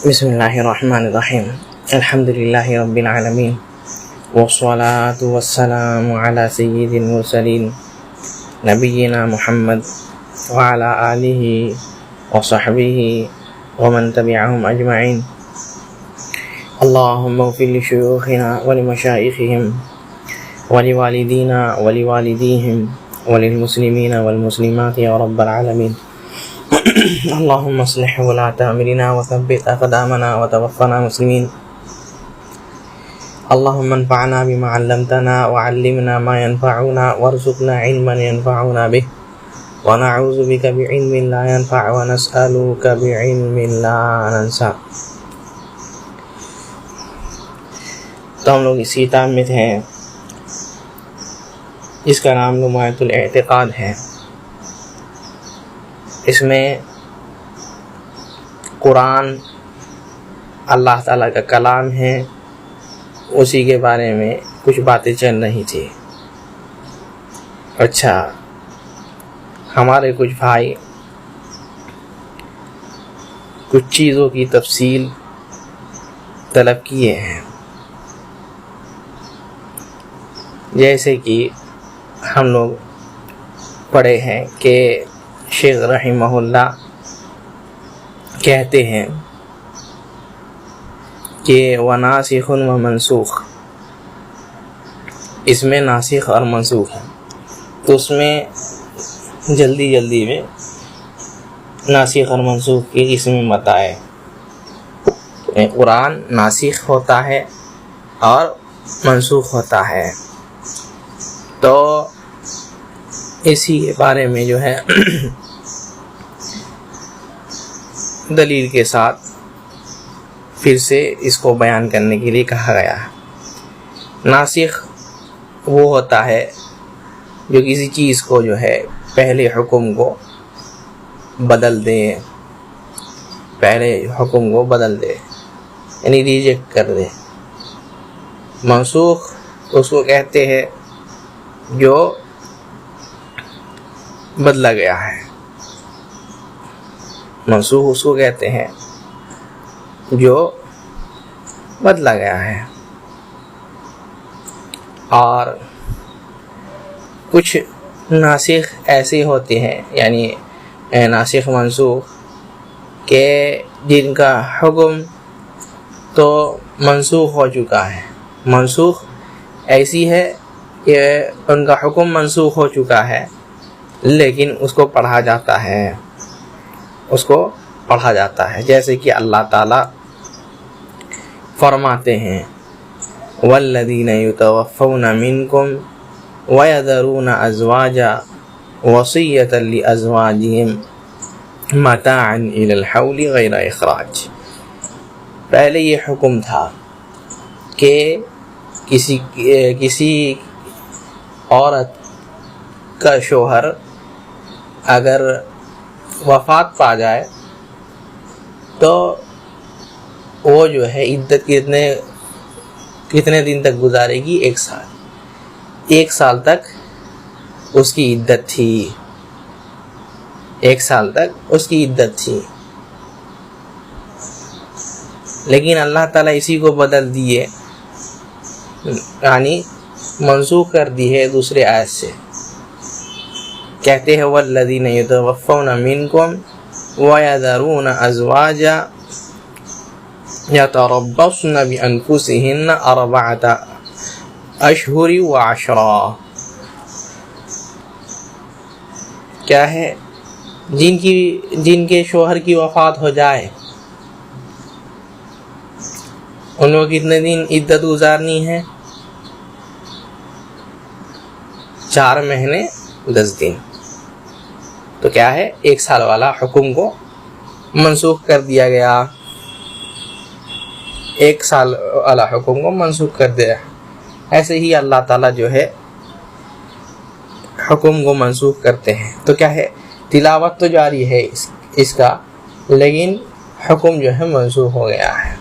بسم اللہ الرحمن الرحیم الحمد للہ رب العالمین والصلاة والسلام علی سید المرسلین نبینا محمد وعلی آلہ وصحبہ ومن تبعہم اجمعین اللہم اغفر لشیوخنا ولمشائخہم ولوالدینا ولوالدیہم وللمسلمین والمسلمات یا رب العالمین اللهم اصلح ولاة امرنا وثبت اقدامنا وتوفنا مسلمين اللهم انفعنا بما علمتنا وعلمنا ما ينفعنا وارزقنا علما ينفعنا به ونعوذ بك بعلم لا ينفع ونسألك بعلم لا ننسى. تو ہم لوگ اسی کتاب میں تھے جس کا نام لمعۃ الاعتقاد ہے. اس میں قرآن اللہ تعالیٰ کا کلام ہے، اسی کے بارے میں کچھ باتیں چل رہی تھی. اچھا، ہمارے کچھ بھائی کچھ چیزوں کی تفصیل طلب کیے ہیں، جیسے کہ ہم لوگ پڑھے ہیں کہ شیخ رحمہ اللہ کہتے ہیں کہ وَنَاسِخٌ وَمَنسُوخ، اس میں ناسخ اور منسوخ ہے. تو اس میں جلدی میں ناسخ اور منسوخ کی اس میں بتائے. قرآن ناسخ ہوتا ہے اور منسوخ ہوتا ہے. تو اسی کے بارے میں جو ہے دلیل کے ساتھ پھر سے اس کو بیان کرنے کے لیے کہا گیا ہے. ناسخ وہ ہوتا ہے جو کسی چیز کو جو ہے پہلے حکم کو بدل دے، یعنی ریجیکٹ کر دے. منسوخ اس کو کہتے ہیں جو بدلا گیا ہے. منسوخ اس کو کہتے ہیں جو بدلا گیا ہے. اور کچھ ناسخ ایسے ہوتے ہیں، یعنی ناسخ منسوخ کہ جن کا حکم تو منسوخ ہو چکا ہے. منسوخ ایسی ہے کہ ان کا حکم منسوخ ہو چکا ہے، لیکن اس کو پڑھا جاتا ہے. جیسے کہ اللہ تعالیٰ فرماتے ہیں وَالَّذِينَ يُتَوَفَّوْنَ مِنْكُمْ وَيَذَرُونَ أَزْوَاجًا وَصِيَّةً لِأَزْوَاجِهِمْ مَتَاعًا إِلَى الْحَوْلِ غَيْرَ إِخْرَاجٍ. پہلے یہ حکم تھا کہ کسی عورت کا شوہر اگر وفات پا جائے تو وہ جو ہے عدت کتنے دن تک گزارے گی؟ 1 سال. 1 سال تک اس کی عدت تھی. 1 سال تک اس کی عدت تھی. لیکن اللہ تعالیٰ اسی کو بدل دیے، یعنی منسوخ کر دی ہے دوسرے آیت سے. کہتے ہیں وَالَّذِينَ يُتَوَفَّوْنَ مِنْكُمْ وَيَذَرُونَ أَزْوَاجًا يَتَرَبَّصْنَ بِأَنفُسِهِنَّ 4 أَشْهُرٍ وَعَشْرًا. کیا ہے؟ جن کے شوہر کی وفات ہو جائے ان کو کتنے دن عدت گزارنی ہے؟ 4 مہینے 10 دن. تو کیا ہے؟ 1 سال والا حکم کو منسوخ کر دیا گیا. 1 سال والا حکم کو منسوخ کر دیا. ایسے ہی اللہ تعالیٰ جو ہے حکم کو منسوخ کرتے ہیں. تو کیا ہے؟ تلاوت تو جاری ہے اس کا، لیکن حکم جو ہے منسوخ ہو گیا ہے.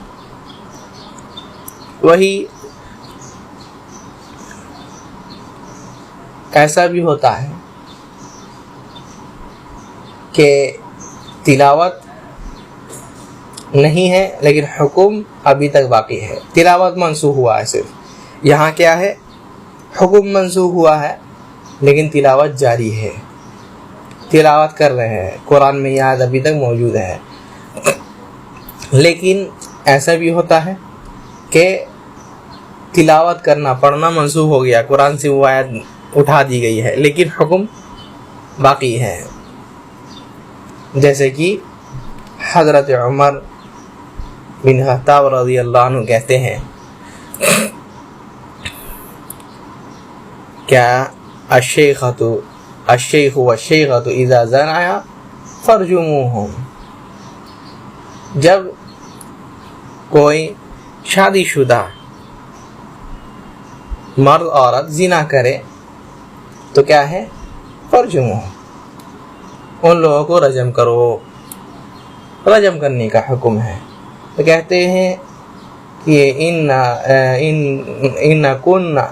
وہی ایسا بھی ہوتا ہے کہ تلاوت نہیں ہے لیکن حکم ابھی تک باقی ہے. تلاوت منسوخ ہوا ہے صرف. یہاں کیا ہے؟ حکم منسوخ ہوا ہے لیکن تلاوت جاری ہے, تلاوت کر رہے ہیں, قرآن میں یاد ابھی تک موجود ہے. لیکن ایسا بھی ہوتا ہے کہ تلاوت کرنا, پڑھنا منسوخ ہو گیا, قرآن سے وہ آیت اٹھا دی گئی ہے لیکن حکم باقی ہے. جیسے کہ حضرت عمر بن خطاب رضی اللہ عنہ کہتے ہیں کیا الشیخ والشیخۃ اذا زنیا فرجموہم, جب کوئی شادی شدہ مرد عورت زنا کرے تو کیا ہے؟ فرجموہم, ان لوگوں کو رجم کرو, رجم کرنے کا حکم ہے. تو کہتے ہیں کہ ان کنا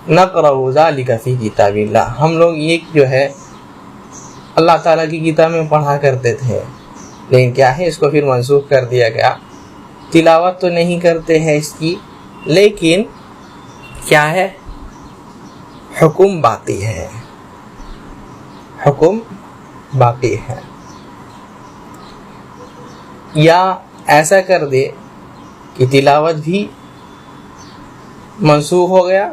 نقرأ ذلک فی کتاب اللہ, ہم لوگ یہ جو ہے اللہ تعالیٰ کی کتاب میں پڑھا کرتے تھے, لیکن کیا ہے اس کو پھر منسوخ کر دیا گیا. تلاوت تو نہیں کرتے ہیں اس کی, لیکن کیا ہے؟ حکم باقی ہے, حکم باقی ہے. یا ایسا کر دے کہ تلاوت بھی منسوخ ہو گیا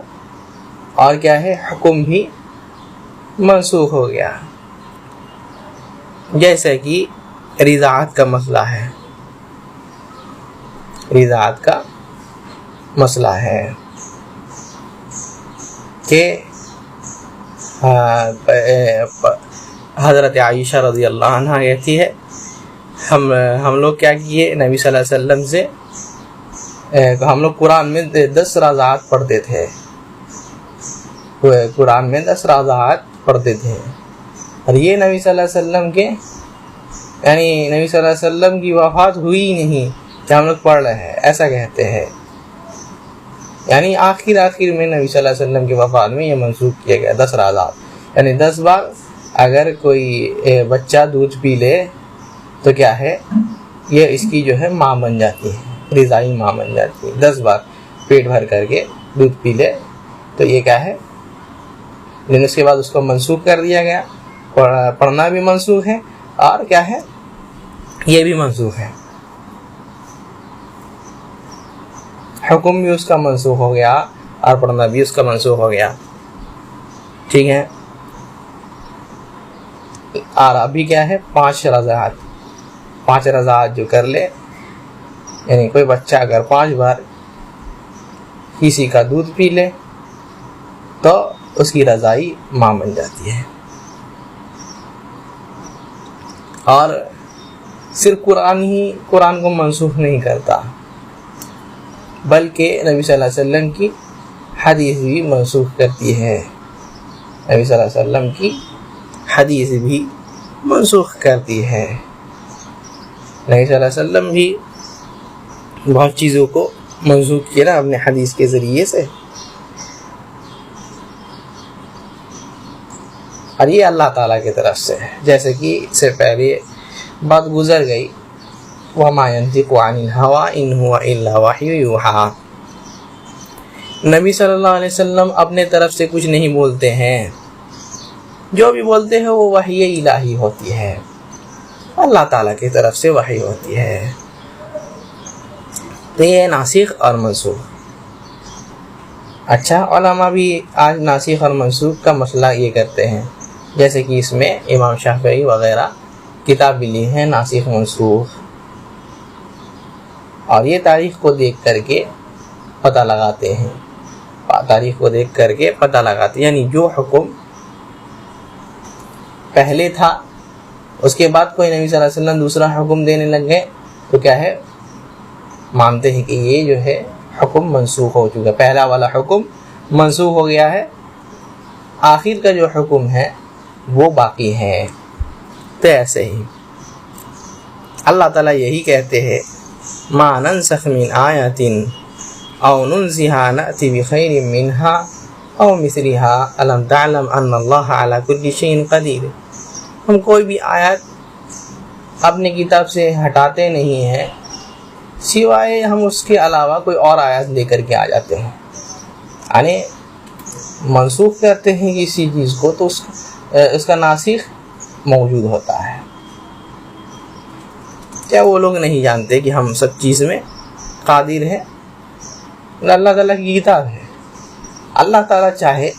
اور کیا ہے؟ حکم بھی منسوخ ہو گیا. جیسے کہ رضاعت کا مسئلہ ہے, رضاعت کا مسئلہ ہے کہ حضرت عائشہ رضی اللہ عنہ کہتی ہے ہم لوگ کیا کیے نبی صلی اللہ علیہ وسلم سے, ہم لوگ قرآن میں 10 رضاعت پڑھتے تھے, قرآن میں 10 رضاعت پڑھتے تھے, اور یہ نبی صلی اللہ علیہ وسلم کے یعنی نبی صلی اللہ علیہ وسلم کی وفات ہوئی نہیں کہ ہم لوگ پڑھ رہے ہیں, ایسا کہتے ہیں. یعنی آخر میں نبی صلی اللہ علیہ وسلم کی وفات میں یہ منسوخ کیا گیا 10 رضاعت, یعنی 10 بار اگر کوئی بچہ دودھ پی لے تو کیا ہے؟ یہ اس کی جو ہے ماں بن جاتی ہے, رضائی ماں بن جاتی ہے. 10 بار پیٹ بھر کر کے دودھ پی لے تو یہ کیا ہے؟ لیکن اس کے بعد اس کو منسوخ کر دیا گیا, پڑھنا بھی منسوخ ہے اور کیا ہے؟ یہ بھی منسوخ ہے, حکم بھی اس کا منسوخ ہو گیا اور پڑھنا بھی اس کا منسوخ ہو گیا. ٹھیک ہے. اور ابھی کیا ہے؟ 5 رضاعت جو کر لے, یعنی کوئی بچہ اگر 5 بار کسی کا دودھ پی لے تو اس کی رضائی ماں بن جاتی ہے. اور صرف قرآن کو منسوخ نہیں کرتا بلکہ نبی صلی اللہ علیہ وسلم کی حدیث بھی منسوخ کرتی ہے, نبی صلی اللہ علیہ وسلم کی حدیث بھی منسوخ کرتی ہے. نبی صلی اللہ علیہ وسلم بھی بہت چیزوں کو منسوخ کیا نا اپنے حدیث کے ذریعے سے, اور یہ اللہ تعالیٰ کی طرف سے ہے. جیسے کہ اس سے پہلے بات گزر گئی وَمَا يَنْطِقُ عَنِ الْهَوَىٰ إِنْ هُوَ إِلَّا وَحْيٌ يُوحَىٰ, نبی صلی اللہ علیہ وسلم اپنے طرف سے کچھ نہیں بولتے ہیں, جو بھی بولتے ہیں وہ وحی الہی ہوتی ہے, اللہ تعالیٰ کی طرف سے وحی ہوتی ہے. تو یہ ناسخ اور منسوخ. اچھا, علماء بھی آج ناسخ اور منسوخ کا مسئلہ یہ کرتے ہیں, جیسے کہ اس میں امام شافعی وغیرہ کتاب بھی لی ہے ناسخ منسوخ, اور یہ تاریخ کو دیکھ کر کے پتہ لگاتے ہیں, یعنی جو حکم پہلے تھا اس کے بعد کوئی نبی صلی اللہ علیہ وسلم دوسرا حکم دینے لگ گئے تو کیا ہے؟ مانتے ہیں کہ یہ جو ہے حکم منسوخ ہو چکا, پہلا والا حکم منسوخ ہو گیا ہے, آخر کا جو حکم ہے وہ باقی ہے. تو ایسے ہی اللہ تعالیٰ یہی کہتے ہیں ما ننسخ من آیات او ننسها نأتی بخیر منها او مثلها الم تعلم ان اللہ علی کل شیء قدیر. ہم کوئی بھی آیت اپنی کتاب سے ہٹاتے نہیں ہیں سوائے ہم اس کے علاوہ کوئی اور آیات لے کر کے آ جاتے ہیں، یعنی منسوخ کرتے ہیں کسی چیز کو تو اس کا ناسخ موجود ہوتا ہے۔ کیا وہ لوگ نہیں جانتے کہ ہم سب چیز میں قادر ہیں؟ اللہ تعالیٰ کی کتاب ہے، اللہ تعالیٰ چاہے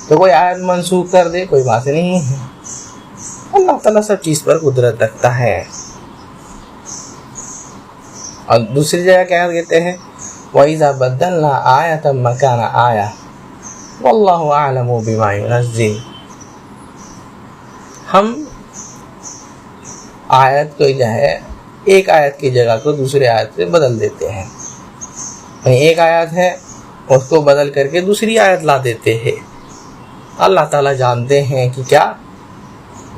تو کوئی آیت منسوخ کر دے، کوئی بات نہیں ہے، اللہ تعالیٰ سب چیز پر قدرت رکھتا ہے۔ اور دوسری جگہ کیا کہتے ہیں، وَإِذَا بَدَّلْنَا آیَةً مَكَانَ آیَةٍ وَاللَّهُ أَعْلَمُ بِمَا يُنَزِّلُ۔ ہم آیت کو جو ہے ایک آیت کی جگہ کو دوسرے آیت سے بدل دیتے ہیں، ایک آیت ہے اس کو بدل کر کے دوسری آیت لا دیتے ہیں۔ اللہ تعالیٰ جانتے ہیں کہ کیا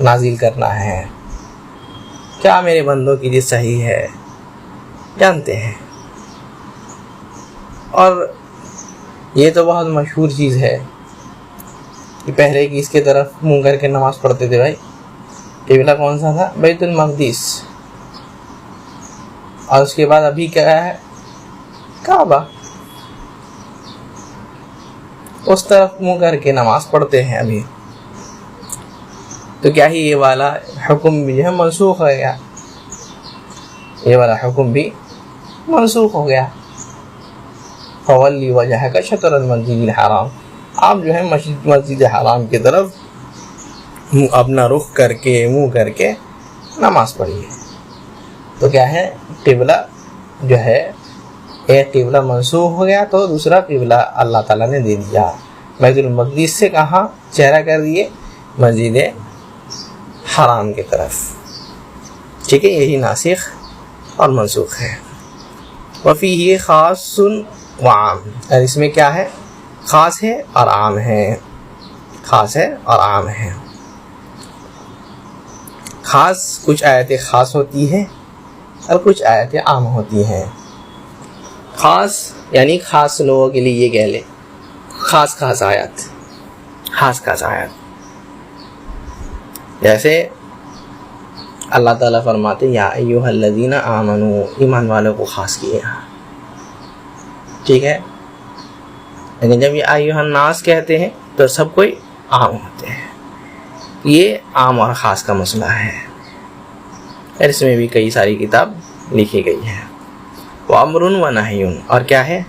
نازل کرنا ہے، کیا میرے بندوں کے لیے صحیح ہے، جانتے ہیں۔ اور یہ تو بہت مشہور چیز ہے کہ پہلے کی اس کے طرف منہ کر کے نماز پڑھتے تھے بھائی، قبلہ کون سا تھا؟ بیت المقدس، اور اس کے بعد ابھی کیا ہے؟ کعبہ، اس طرف منہ کر کے نماز پڑھتے ہیں ابھی۔ تو کیا ہی یہ والا حکم بھی جو ہے منسوخ ہو گیا، یہ والا حکم بھی منسوخ ہو گیا۔ فَوَلِّ وَجْهَكَ شَطْرَ الْمَسْجِدِ الْحَرَامِ، آپ جو ہے مسجد حرام کی طرف اپنا رخ کر کے منہ کر کے نماز پڑھیے۔ تو کیا ہے، قبلہ جو ہے ایک قبلہ منسوخ ہو گیا تو دوسرا قبلہ اللہ تعالیٰ نے دے دیا، بیت المقدس سے کہاں چہرہ کر دیے؟ مسجد حرام کی طرف۔ ٹھیک ہے، یہی ناسخ اور منسوخ ہے۔ وفیہ خاص وعام، اور اس میں کیا ہے؟ خاص ہے اور عام ہے، خاص ہے اور عام ہے۔ خاص کچھ آیتیں خاص ہوتی ہیں اور کچھ آیتیں عام ہوتی ہیں۔ خاص یعنی خاص لوگوں کے لیے یہ کہہ لیں خاص خاص آیات، خاص خاص آیات، جیسے اللہ تعالیٰ فرماتے یا ایھا الذین آمنوا، ایمان والوں کو خاص کیا، ٹھیک ہے۔ لیکن جب یہ ایھا الناس کہتے ہیں تو سب کوئی عام ہوتے ہیں، یہ عام اور خاص کا مسئلہ ہے، اور اس میں بھی کئی ساری کتاب لکھی گئی ہے۔ وَأَمْرٌ وَنَهْيٌ، اور کیا ہے؟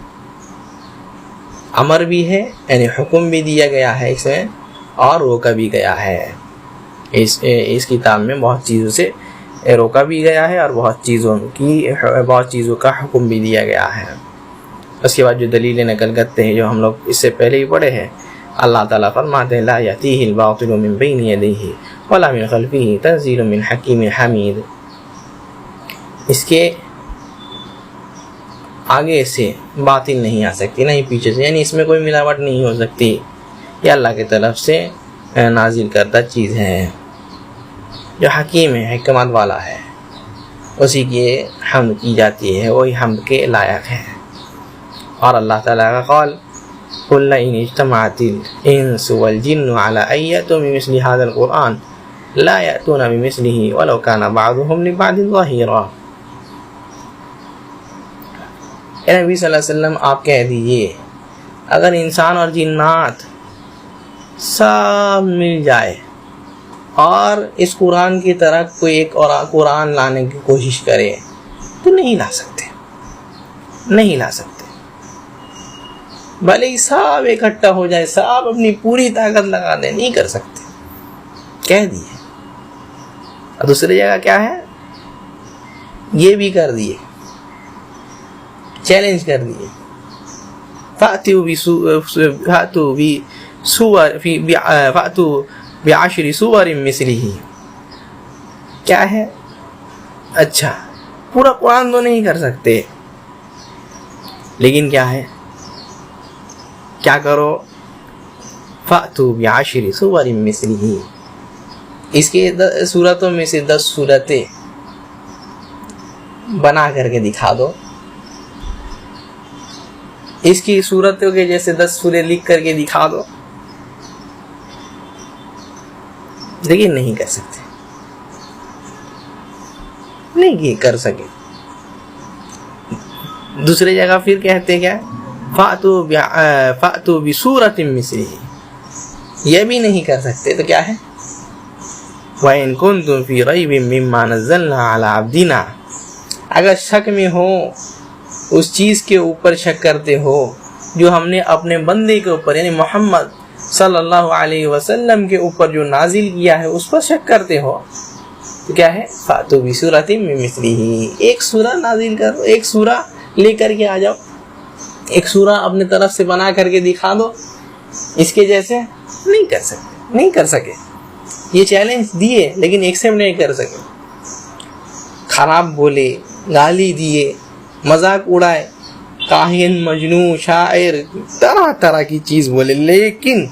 امر بھی ہے، یعنی حکم بھی دیا گیا ہے اس میں، اور روکا بھی گیا ہے۔ اس کتاب میں بہت چیزوں سے روکا بھی گیا ہے اور بہت چیزوں کا حکم بھی دیا گیا ہے۔ اس کے بعد جو دلیلیں نقل کرتے ہیں جو ہم لوگ اس سے پہلے ہی پڑھے ہیں، اللہ تعالیٰ فرماتے ہیں لا یأتیہ الباطل من بین یدیہ ولا من خلفہ تنزیل من حکیم حمید، اس کے آگے سے باطل نہیں آ سکتی، نہیں پیچھے سے، یعنی اس میں کوئی ملاوٹ نہیں ہو سکتی، یہ اللہ کی طرف سے نازل کردہ چیز ہے جو حکیم ہے، حکمت والا ہے، اسی کی حمد کی جاتی ہے، وہی حمد کے لائق ہے۔ اور اللہ تعالیٰ کا قول قُلْ لَئِنِ اجْتَمَعَتِ الْإِنسُ وَالْجِنُّ عَلَىٰ أَن يَأْتُوا بِمِثْلِ هَٰذَا الْقُرْآنِ لَا يَأْتُونَ بِمِثْلِهِ وَلَوْ كَانَ بَعْضُهُمْ لِبَعْضٍ ظَهِيرًا۔ اے نبی صلی اللہ علیہ وسلم آپ کہہ دیجئے اگر انسان اور جنات سب مل جائے اور اس قرآن کی طرح کوئی ایک اور قرآن لانے کی کوشش کرے تو نہیں لا سکتے، نہیں لا سکتے، بھلے ہی سب اکٹھا ہو جائے، سب اپنی پوری طاقت لگا دیں، نہیں کر سکتے، کہہ دیے۔ اور دوسری جگہ کیا ہے، یہ بھی کر دیے، چیلنج کر دیے، فَأْتُوا بِعَشْرِ سُوَرٍ مِثْلِهِ، کیا ہے؟ اچھا پورا قرآن تو نہیں کر سکتے، لیکن کیا ہے، کیا کرو، فَأْتُوا بِعَشْرِ سُوَرٍ مِثْلِهِ، اس کے صورتوں میں سے 10 صورتیں بنا کر کے دکھا دو، اس کی صورتوں کے جیسے 10 سورے لکھ کر کے دکھا دو، لیکن نہیں کر سکتے۔ نہیں کر سکے. دوسری جگہ پھر کہتے کیا فَأْتُوا بِسُورَةٍ مِثْلِهِ, یہ بھی نہیں کر سکتے تو کیا ہے وَإِن كُنتُمْ فِي رَيْبٍ مِّمَّا نَزَّلْنَا عَلَىٰ عَبْدِنَا, اگر شک میں ہو اس چیز کے اوپر شک کرتے ہو جو ہم نے اپنے بندے کے اوپر یعنی محمد صلی اللہ علیہ وسلم کے اوپر جو نازل کیا ہے اس پر شک کرتے ہو تو کیا ہے فَأْتُوا بِسُورَةٍ مِّن مِثْلِهِ, ایک سورہ نازل کرو, ایک سورہ لے کر کے آ جاؤ, ایک سورہ اپنے طرف سے بنا کر کے دکھا دو, اس کے جیسے نہیں کر سکے. یہ چیلنج دیے لیکن ایکسیپٹ نہیں کر سکے. خراب بولے, گالی دیے, مذاق اڑائے, کاہن, مجنون, شاعر, طرح طرح کی چیز بولے, لیکن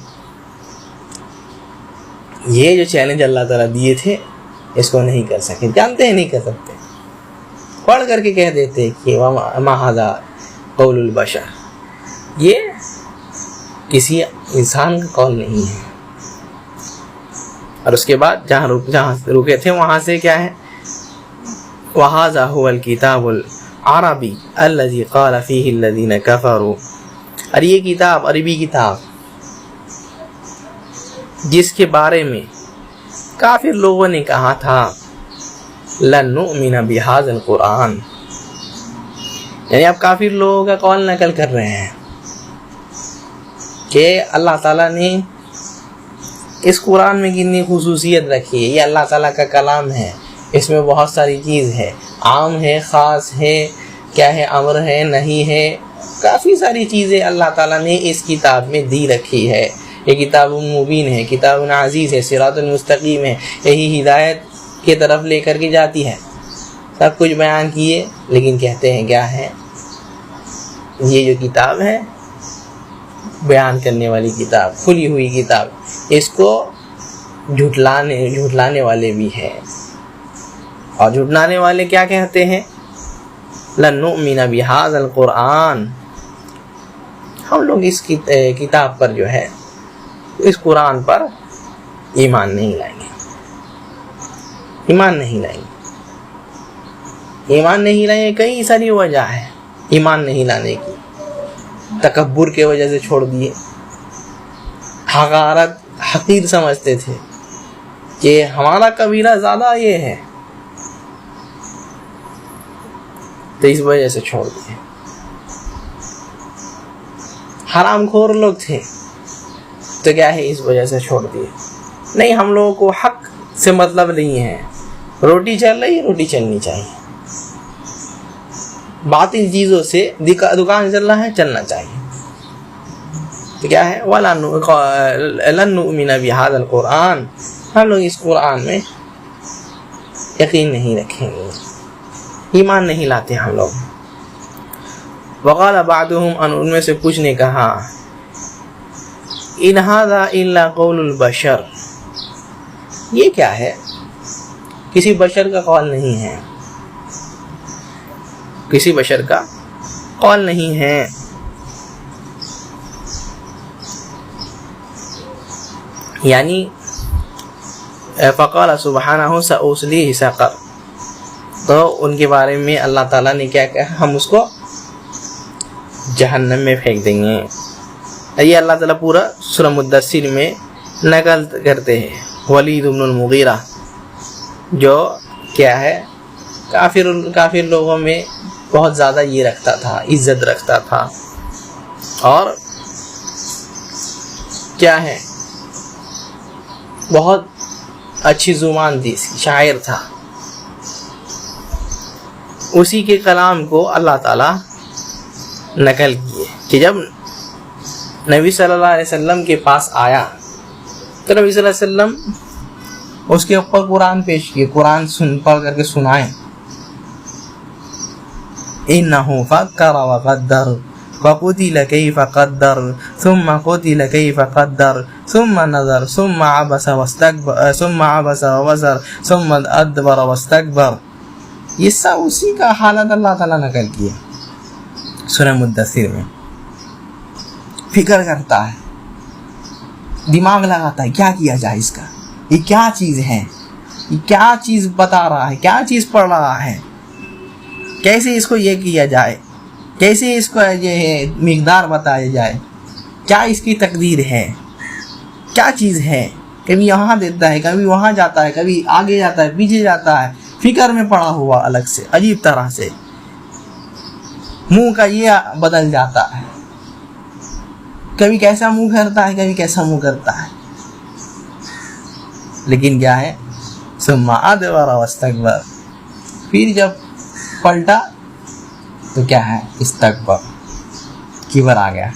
یہ جو چیلنج اللہ تعالیٰ دیے تھے اس کو نہیں کر سکے. جانتے ہیں نہیں کر سکتے, پڑھ کر کے کہہ دیتے کہ ما ھذا قول البشر, یہ کسی انسان کا قول نہیں ہے. اور اس کے بعد جہاں رکے تھے وہاں سے کیا ہے وَهَذَا هُوَ الْكِتَابُ الْعَرَبِيُّ الَّذِي قَالَ فِيهِ الَّذِينَ كَفَرُوا, اور یہ کتاب عربی کتاب جس کے بارے میں کافر لوگوں نے کہا تھا لَن نُؤْمِنَ بِهَذَا الْقُرْآنِ, یعنی اب کافر لوگوں کا قول نقل کر رہے ہیں کہ اللہ تعالیٰ نے اس قرآن میں کتنی خصوصیت رکھی ہے, یہ اللہ تعالیٰ کا کلام ہے, اس میں بہت ساری چیز ہے, عام ہے, خاص ہے, کیا ہے, امر ہے, نہیں ہے, کافی ساری چیزیں اللہ تعالیٰ نے اس کتاب میں دی رکھی ہے. یہ کتاب مبین ہے, کتاب عزیز ہے, صراط المستقیم ہے, یہی ہدایت کی طرف لے کر کے جاتی ہے. سب کچھ بیان کیے لیکن کہتے ہیں کیا ہے یہ جو کتاب ہے بیان کرنے والی کتاب, کھلی ہوئی کتاب, اس کو جھٹلانے والے بھی ہیں. اور جھٹلانے والے کیا کہتے ہیں لَن نُؤْمِنَ بِهَذَا الْقُرْآنِ, ہم لوگ اس کتاب پر جو ہے اس قرآن پر ایمان نہیں لائیں گے. ایمان نہیں لائیں گے, کئی ساری وجہ ہے ایمان نہیں لانے کی. تکبر کے وجہ سے چھوڑ دیے, حقیر سمجھتے تھے کہ ہمارا قبیلہ زیادہ یہ ہے تو اس وجہ سے چھوڑ دیے. حرام خور لوگ تھے تو کیا ہے اس وجہ سے چھوڑ دیے. نہیں, ہم لوگوں کو حق سے مطلب نہیں ہے, روٹی چل رہی ہے روٹی چلنی چاہیے, باطل چیزوں سے دکان چل رہا ہے چلنا چاہیے. تو کیا ہے لَن نُؤْمِنَ بِهَذَا الْقُرْآنِ, ہم لوگ اس قرآن میں یقین نہیں رکھیں گے, ایمان نہیں لاتے ہم لوگ. وَقَالَ بَعْضُهُمْ, ان میں سے کچھ نے کہا إِنْ هَذَا إِلَّا قَوْلُ الْبَشَرِ, یہ کیا ہے کسی بشر کا قول نہیں ہے, کسی بشر کا قول نہیں ہے. یعنی فقال سبحانہ سأصلیہ سقر, تو ان کے بارے میں اللہ تعالیٰ نے کیا کہا ہم اس کو جہنم میں پھینک دیں گے. یہ اللہ تعالیٰ پورا سورہ مدثر میں نقل کرتے ہیں. ولید بن المغیرہ جو کیا ہے کافر لوگوں میں بہت زیادہ یہ رکھتا تھا, عزت رکھتا تھا, اور کیا ہے بہت اچھی زبان تھی, شاعر تھا. اسی کے کلام کو اللہ تعالیٰ نقل کیے کہ جب نبی صلی اللہ علیہ وسلم کے پاس آیا تو نبی صلی اللہ علیہ وسلم اس کے اوپر قرآن پیش کیے, قرآن پڑھ کر کے سنائے. إِنَّهُ فَكَّرَ وَقَدَّرَ فَقُتِلَ كَيْفَ قَدَّرَ ثُمَّ قُتِلَ كَيْفَ قَدَّرَ ثُمَّ نَظَرَ ثُمَّ عَبَسَ وَبَصَرَ ثُمَّ أَدْبَرَ وَاسْتَكْبَرَ. یہ سب اسی کا حالت اللہ تعالیٰ نقل کیا سورہ مدثر میں. فکر کرتا ہے, دماغ لگاتا ہے کیا کیا جائے اس کا, یہ کیا چیز ہے, کیا چیز بتا رہا ہے, کیا چیز پڑھ رہا ہے, کیسے اس کو یہ کیا جائے, کیسے اس کو یہ مقدار بتایا جائے, کیا اس کی تقدیر ہے, کیا چیز ہے. کبھی یہاں دیتا ہے, کبھی وہاں جاتا ہے, کبھی آگے جاتا ہے, پیچھے جاتا ہے, فکر میں پڑا ہوا الگ سے عجیب طرح سے, منہ کا یہ بدل جاتا ہے, کبھی کیسا منہ کرتا ہے, کبھی کیسا منہ کرتا ہے. لیکن کیا ہے, ثم ادبر واستکبر, پھر جب پلٹا تو کیا ہے, استکبر, کبر آ گیا,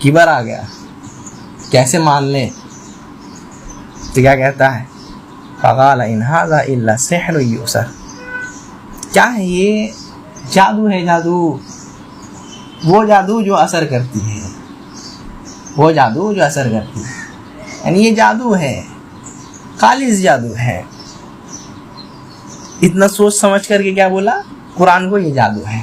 کبر آ گیا. کیسے مان لیں؟ تو کیا کہتا ہے, فقال ان ھذا الا سحر یؤثر. کیا ہے یہ؟ جادو ہے, جادو, وہ جادو جو اثر کرتی ہے, وہ جادو جو اثر کرتی ہے. یعنی یہ جادو ہے, خالص جادو ہے. اتنا سوچ سمجھ کر کے کیا بولا قرآن کو, یہ جادو ہے.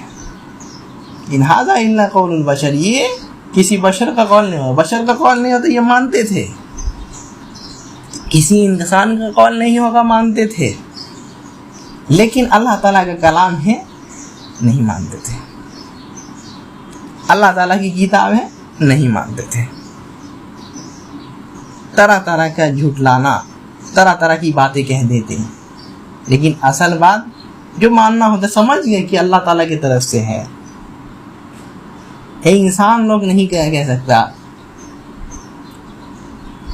ان ھذا الا قول البشر, یہ کسی بشر کا قول نہیں ہو. بشر کا قول نہیں ہوتا یہ مانتے تھے, کسی انسان کا قول نہیں ہوگا مانتے تھے, لیکن اللہ تعالیٰ کا کلام ہے نہیں مانتے تھے, اللہ تعالیٰ کی کتاب ہے نہیں مانتے تھے. طرح طرح کا جھٹلانا, طرح طرح کی باتیں کہہ دیتے ہیں, لیکن اصل بات جو ماننا ہوتا سمجھ گئے کہ اللہ تعالیٰ کی طرف سے ہے. ایک انسان لوگ نہیں کہہ سکتا,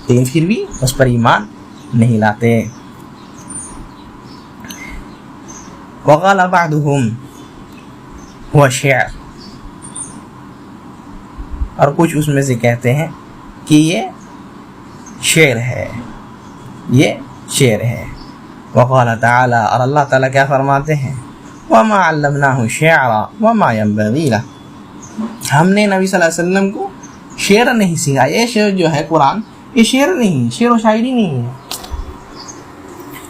لیکن پھر بھی اس پر ایمان نہیں لاتے. وقال بعضهم هو شعر, اور کچھ اس میں سے کہتے ہیں کہ یہ شعر ہے, یہ شعر ہے. وقال تعالی, اور اللہ تعالیٰ کیا فرماتے ہیں, وما علمناه الشعر وما ينبغي له, ہم نے نبی صلی اللہ علیہ وسلم کو شعر نہیں سکھایا. یہ شعر جو ہے قرآن, یہ شعر نہیں, شعر و شاعری نہیں ہے.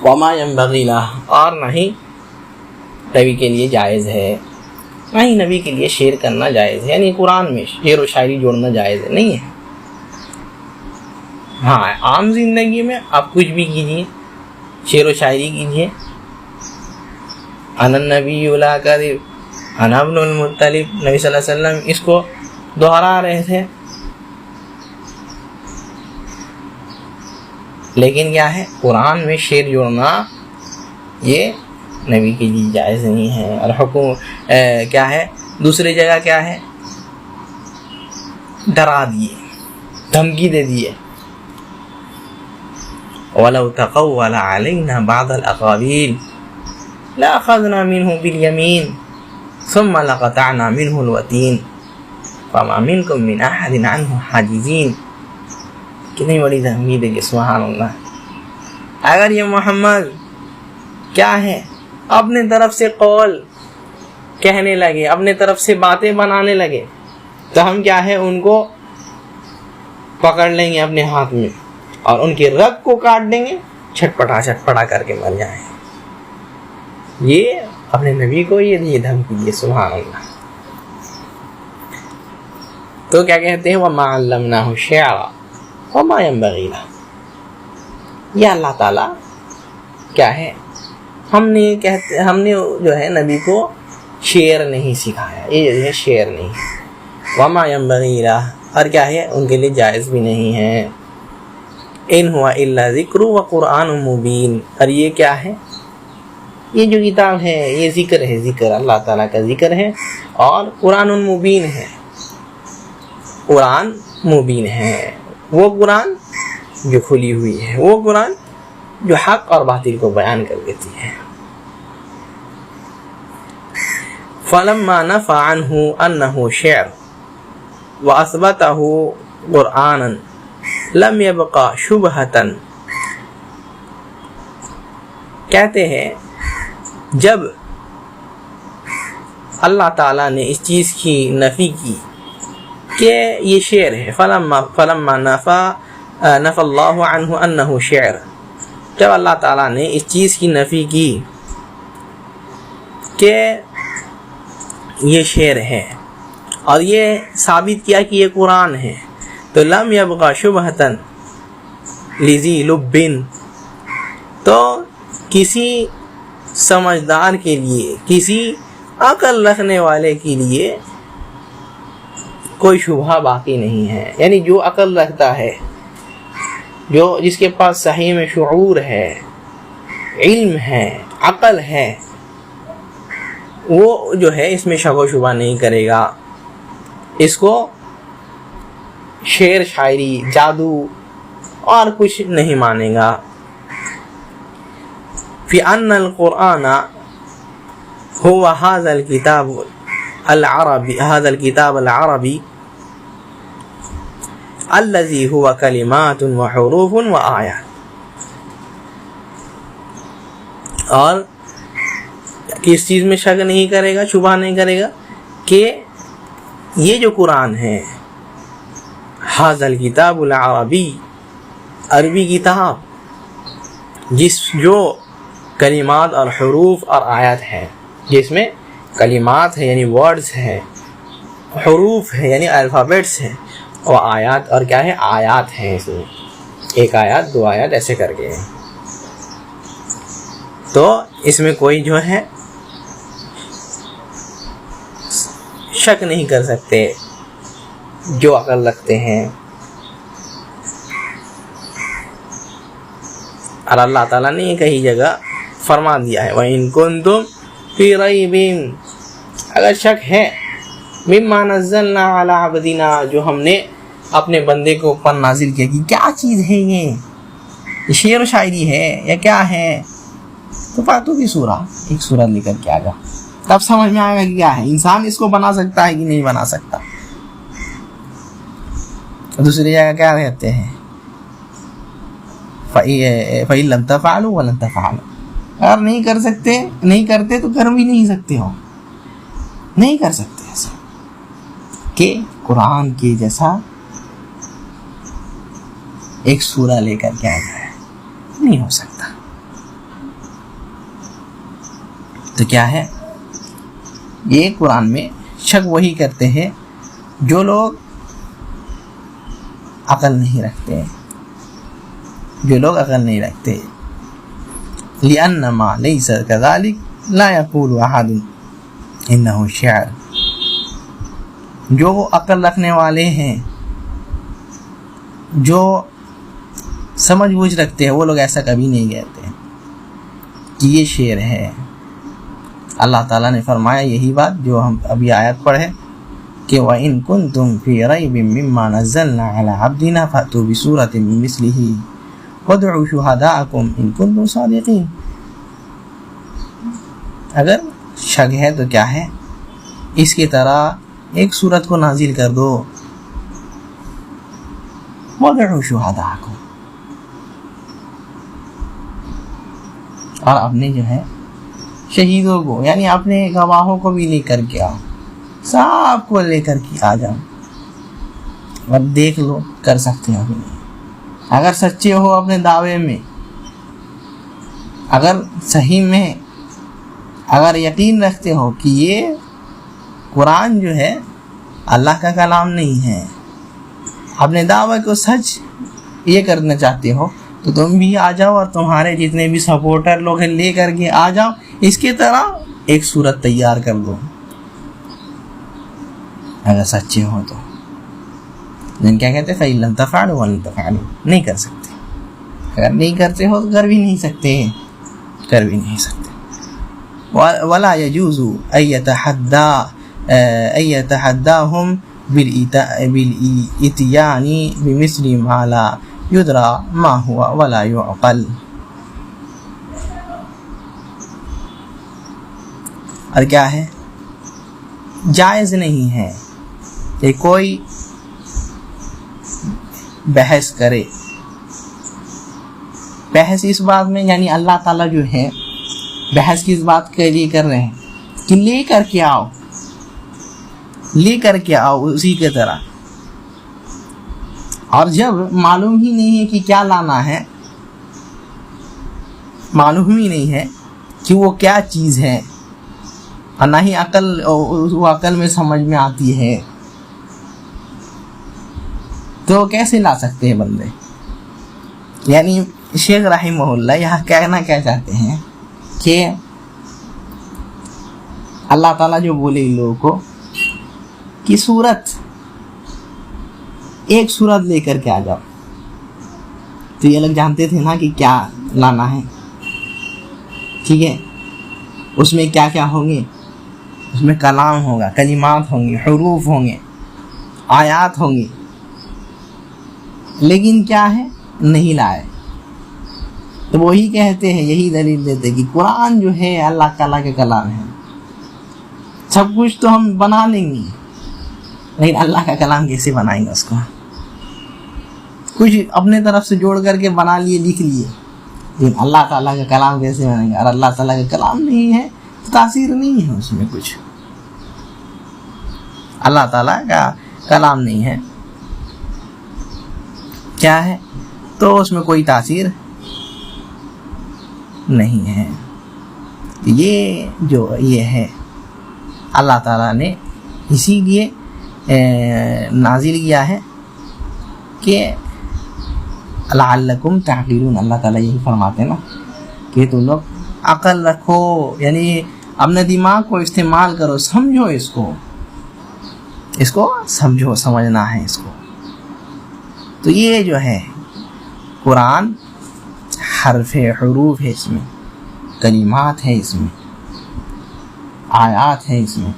وما ينبغي له, اور نہیں نبی کے لیے جائز ہے, نہ ہی نبی کے لیے شعر کرنا جائز ہے. یعنی قرآن میں شعر و شاعری جوڑنا جائز ہے نہیں ہے. ہاں عام زندگی میں آپ کچھ بھی کیجیے, شعر و شاعری کیجیے, انا النبی لا کذب انا ابن المطلب, نبی صلی اللہ علیہ وسلم اس کو دہرا رہے تھے. لیکن کیا ہے, قرآن میں شعر جوڑنا یہ نبی کے لیے جائز نہیں ہے. اور حکم کیا ہے, دوسری جگہ کیا ہے, ڈرا دیے, دھمکی دے دیے. وَلَوْ تَقَوَّلَ عَلَيْنَا بَعْضَ الْأَقَاوِيلِ لَأَخَذْنَا مِنْهُ بِالْيَمِينِ ثُمَّ لَقَطَعْنَا مِنْهُ الْوَتِينَ فَمَا مِنْكُمْ مِنْ أَحَدٍ عَنْهُ حَاجِزِينَ. کتنی بڑی تحمید ہے کہ سبحان اللہ. اگر یہ محمد کیا ہے اپنے طرف سے قول کہنے لگے, اپنے طرف سے باتیں بنانے لگے, تو ہم کیا ہے ان کو پکڑ لیں گے اپنے ہاتھ میں, اور ان کے رگ کو کاٹ دیں گے, چھٹپٹا کر کے مر جائیں. یہ اپنے نبی کو یہ دھمکی دی, سبحان اللہ. تو کیا کہتے ہیں, وَمَا عَلَّمْنَاهُ الشِّعْرَ وَمَا يَنبَغِي لَهُ. یہ اللہ تعالیٰ کیا ہے, ہم نے جو ہے نبی کو شعر نہیں سکھایا, یہ جو ہے شعر نہیں. وَمَا يَنبَغِي لَهُ, اور کیا ہے ان کے لیے جائز بھی نہیں ہے. ان ہوا الا ذکر و قرآن مبین, اور یہ کیا ہے, یہ جو کتاب ہے یہ ذکر ہے, ذکر اللہ تعالیٰ کا ذکر ہے, اور قرآن مبین ہے, قرآن مبین ہے. وہ قرآن جو کھلی ہوئی ہے, وہ قرآن جو حق اور باطل کو بیان کر دیتی ہے. فلما نفى عنه انه شعر واثبته قرآنا لم يبقى شبہتاً. کہتے ہیں جب اللہ تعالیٰ نے اس چیز کی نفی کی کہ یہ شعر ہے, فلما نفى اللہ عنہ انہ شعر, جب اللہ تعالیٰ نے اس چیز کی نفی کی کہ یہ شعر ہے, اور یہ ثابت کیا کہ یہ قرآن ہے, تو لم یبقى شبہتاً لذی لب, تو کسی سمجھدار کے لیے، کسی عقل رکھنے والے کے لیے کوئی شبہ باقی نہیں ہے. یعنی جو عقل رکھتا ہے، جس کے پاس صحیح میں شعور ہے، علم ہے، عقل ہے، وہ جو ہے اس میں شک و شبہ نہیں کرے گا. اس کو شعر شاعری، جادو اور کچھ نہیں مانے گا. فی ان القرآن هو هذا الكتاب العربی الذي هو کلمات وحروف وآیات. اور کس چیز میں شک نہیں کرے گا، شبہ نہیں کرے گا کہ یہ جو قرآن ہے، هذا الكتاب العربی، عربی کتاب، جو کلمات اور حروف اور آیات ہے، جس میں کلمات ہے یعنی ورڈز ہے، حروف ہے یعنی الفابیٹس ہے، اور آیات، اور کیا ہے، آیات ہیں. اس میں ایک آیات، دو آیات ایسے کر کے. تو اس میں کوئی جو ہے شک نہیں کر سکتے جو عقل رکھتے ہیں. اور اللہ تعالیٰ نے یہ کئی جگہ فرما دیا ہے، وَإِن كُنتُمْ فِي رَيْبٍ، اگر شک ہے، مِمَّا نَزَّلْنَا عَلَىٰ عَبْدِنَا، جو ہم نے اپنے بندے کو اوپر نازل کیا، کہ کیا چیز ہے یہ شعر و شاعری ہے یا کیا ہے، تو فاتو کی سورہ، ایک سورہ لے کر کے آ جا، تب سمجھ میں آئے گا کہ کیا ہے. انسان اس کو بنا سکتا ہے کہ نہیں بنا سکتا. دوسری جگہ کیا کہتے ہیں، فَإِن لَمْ تَفْعَلُوا وَلَن تَفْعَلُوا، اگر نہیں کر سکتے، نہیں کرتے تو کر بھی نہیں سکتے ہو، نہیں کر سکتے ایسا کہ قرآن کے جیسا ایک سورہ لے کر کے آ جائے، نہیں ہو سکتا. تو کیا ہے، یہ قرآن میں شک وہی کرتے ہیں جو لوگ عقل نہیں رکھتے، جو لوگ عقل نہیں رکھتے. لِأَنَّمَا لَيْسَ كَذَلِكَ لَا يَقُولُ أَحَدٌ إِنَّهُ شِعْرٌ، جو عقل رکھنے والے ہیں، جو سمجھ بوجھ رکھتے ہیں، وہ لوگ ایسا کبھی نہیں کہتے کہ یہ شعر ہے. اللہ تعالیٰ نے فرمایا یہی بات جو ہم ابھی آیت پڑھے کہ وَإِن كُنتُمْ فِي رَيْبٍ مِّمَّا نَزَّلْنَا عَلَىٰ عَبْدِنَا فَأْتُوا بِسُورَةٍ مِّن مِّثْلِهِ وَادْعُوا شُهَدَاءَكُمْ إِن كُنتُمْ صَادِقِينَ. اگر شک ہے تو کیا ہے، اس کی طرح ایک سورت کو نازل کر دو، وَادْعُوا شُهَدَاءَكُمْ، اور اپنے جو ہے شہیدوں کو، یعنی اپنے گواہوں کو بھی لے کر کے آؤ، سب کو لے کر کے آ جاؤ، اور دیکھ لو کر سکتے ہو کہ نہیں. اگر سچے ہو اپنے دعوے میں، اگر صحیح میں، اگر یقین رکھتے ہو کہ یہ قرآن جو ہے اللہ کا کلام نہیں ہے، اپنے دعوے کو سچ یہ کرنا چاہتے ہو، تو تم بھی آ جاؤ، اور تمہارے جتنے بھی سپورٹر لوگ ہیں لے کر کے آ جاؤ، اس کی طرح ایک صورت تیار کر دو اگر سچے ہو تو. لیکن کیا کہتے ہیں، فَإِن لَمْ تَفْعَلُوا وَلَن تَفْعَلُوا، نہیں کر سکتے. اگر نہیں کرتے ہو تو کر بھی نہیں سکتے، کر بھی نہیں سکتے. وَلَا يَجُوزُ أَن يَتَحَدَّاهُمْ بِالْإِتْيَانِ بِمِثْلِ مَا لَا يُدْرَى مَا هُوَ وَلَا يُعْقَلُ. اور کیا ہے، جائز نہیں ہے کہ کوئی بحث کرے. بحث اس بات میں، یعنی اللہ تعالیٰ جو ہے بحث کس بات کے لیے کر رہے ہیں کہ لے کر کے آؤ، لے کر کے آؤ اسی کے طرح. اور جب معلوم ہی نہیں ہے کہ کیا لانا ہے، معلوم ہی نہیں ہے کہ وہ کیا چیز ہے، اور نہ ہی وہ عقل میں سمجھ میں آتی ہے، تو کیسے لا سکتے ہیں بندے. یعنی شیخ رحمہ اللہ یہاں کہنا کیا چاہتے ہیں کہ اللہ تعالیٰ جو بولے ان لوگوں کو کہ ایک صورت لے کر کے آ جاؤ، تو یہ لوگ جانتے تھے نا کہ کیا لانا ہے، ٹھیک ہے، اس میں کیا کیا ہوں گے، اس میں کلام ہوگا، کلمات ہوں گے، حروف ہوں گے، آیات ہوں گی، لیکن کیا ہے نہیں لائے۔ تو وہی کہتے ہیں، یہی دلیل دیتے کہ قرآن جو ہے اللہ تعالیٰ کے کلام ہے، سب کچھ تو ہم بنا لیں گے لیکن اللہ کا کلام کیسے بنائیں گے؟ اس کو کچھ اپنے طرف سے جوڑ کر کے بنا لیے، لکھ لیے، لیکن اللہ تعالیٰ کا کلام کیسے بنائیں گے؟ اور اللہ تعالیٰ کا کلام نہیں ہے تو تاثیر نہیں ہے اس میں، کچھ اللہ تعالیٰ کا کلام نہیں ہے، کیا ہے تو اس میں کوئی تاثیر نہیں ہے۔ یہ جو یہ ہے اللہ تعالیٰ نے اسی لیے نازل کیا ہے کہ لعلکم تعقلون، اللہ تعالیٰ یہی فرماتے ہیں نا کہ تم لوگ عقل رکھو، یعنی اپنے دماغ کو استعمال کرو، سمجھو، اس کو سمجھو، سمجھنا ہے اس کو۔ تو یہ جو ہے قرآن حرف ہے، حروف ہے، اس میں کلمات ہے، اس میں آیات ہے، اس میں،